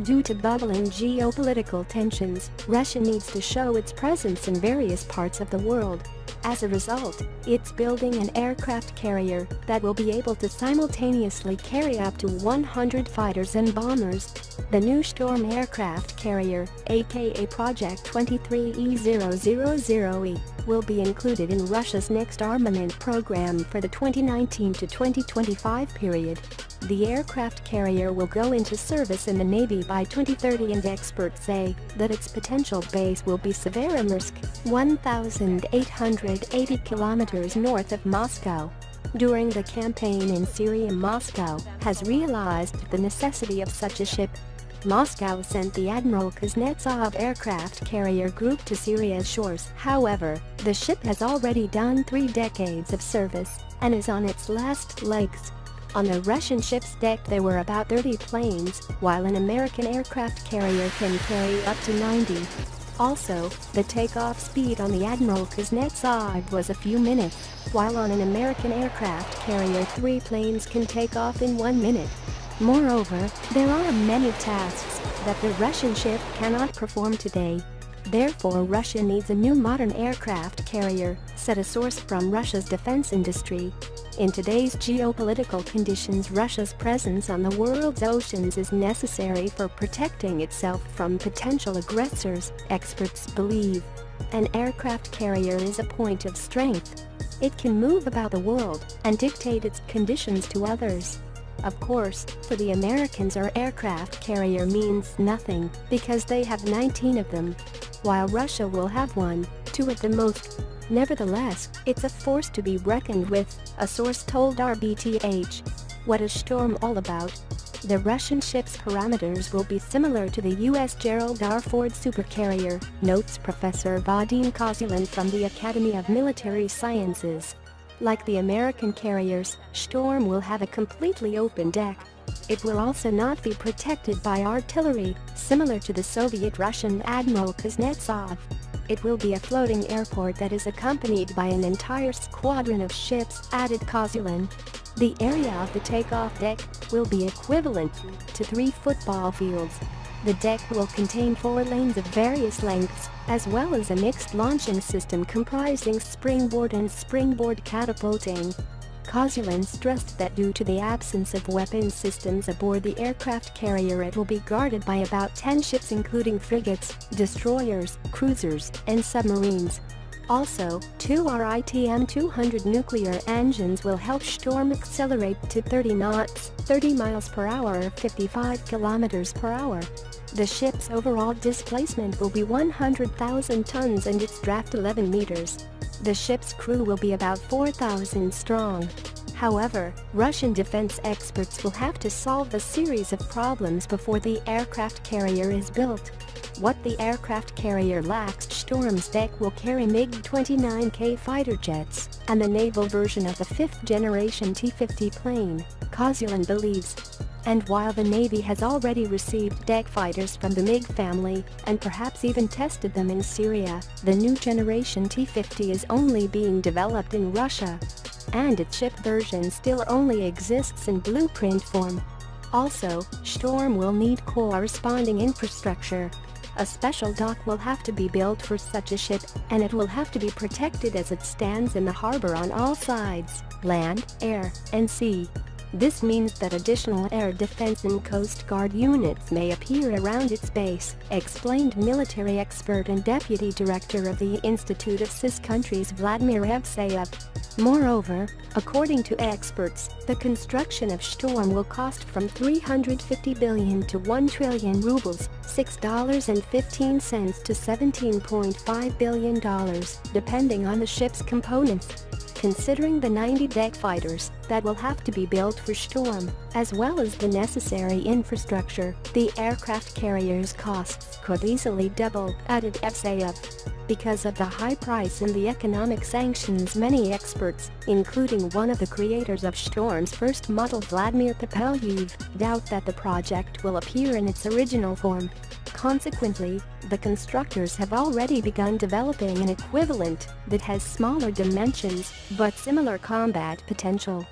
Due to bubbling geopolitical tensions, Russia needs to show its presence in various parts of the world. As a result, it's building an aircraft carrier that will be able to simultaneously carry up to 100 fighters and bombers. The new Storm aircraft carrier, aka Project 23E000E, will be included in Russia's next armament program for the 2019 to 2025 period. The aircraft carrier will go into service in the Navy by 2030, and experts say that its potential base will be Severomorsk, 1,880 kilometers north of Moscow. During the campaign in Syria, Moscow has realized the necessity of such a ship. Moscow sent the Admiral Kuznetsov aircraft carrier group to Syria's shores. However, the ship has already done 3 decades of service and is on its last legs. On the Russian ship's deck there were about 30 planes, while an American aircraft carrier can carry up to 90. Also, the takeoff speed on the Admiral Kuznetsov was a few minutes, while on an American aircraft carrier 3 planes can take off in 1 minute. Moreover, there are many tasks that the Russian ship cannot perform today. Therefore, Russia needs a new modern aircraft carrier, said a source from Russia's defense industry. In today's geopolitical conditions, Russia's presence on the world's oceans is necessary for protecting itself from potential aggressors, experts believe. An aircraft carrier is a point of strength. It can move about the world and dictate its conditions to others. Of course, for the Americans, our aircraft carrier means nothing because they have 19 of them, while Russia will have 1, 2 at the most. Nevertheless, it's a force to be reckoned with, a source told RBTH. What is Storm all about? The Russian ship's parameters will be similar to the U.S. Gerald R. Ford supercarrier, notes Professor Vadim Kozulin from the Academy of Military Sciences. Like the American carriers, Storm will have a completely open deck. It will also not be protected by artillery, similar to the Soviet-Russian Admiral Kuznetsov. It will be a floating airport that is accompanied by an entire squadron of ships, added Kozulin. The area of the takeoff deck will be equivalent to 3 football fields. The deck will contain 4 lanes of various lengths, as well as a mixed launching system comprising springboard and springboard catapulting. Kozulin stressed that due to the absence of weapon systems aboard the aircraft carrier, it will be guarded by about 10 ships including frigates, destroyers, cruisers, and submarines. Also, 2 RITM-200 nuclear engines will help Storm accelerate to 30 knots, 30 miles per hour or 55 kilometers per hour. The ship's overall displacement will be 100,000 tons and its draft 11 meters. The ship's crew will be about 4,000 strong. However, Russian defense experts will have to solve a series of problems before the aircraft carrier is built. What the aircraft carrier lacks, Storm's deck will carry MiG-29K fighter jets and the naval version of the 5th-generation T-50 plane, Kozulin believes. And while the Navy has already received deck fighters from the MiG family and perhaps even tested them in Syria, the new generation T-50 is only being developed in Russia, and its ship version still only exists in blueprint form. Also, Storm will need corresponding infrastructure. A special dock will have to be built for such a ship, and it will have to be protected as it stands in the harbor on all sides, land, air, and sea. This means that additional air defense and Coast Guard units may appear around its base, explained military expert and deputy director of the Institute of CIS Countries Vladimir Evseyev. Moreover, according to experts, the construction of Storm will cost from 350 billion to 1 trillion rubles, $6.15 to $17.5 billion, depending on the ship's components. Considering the 90 deck fighters that will have to be built for Storm, as well as the necessary infrastructure, the aircraft carrier's costs could easily double, added Evseyev. Because of the high price and the economic sanctions, many experts, including one of the creators of Storm's first model, Vladimir Popelyev, doubt that the project will appear in its original form. Consequently, the constructors have already begun developing an equivalent that has smaller dimensions but similar combat potential.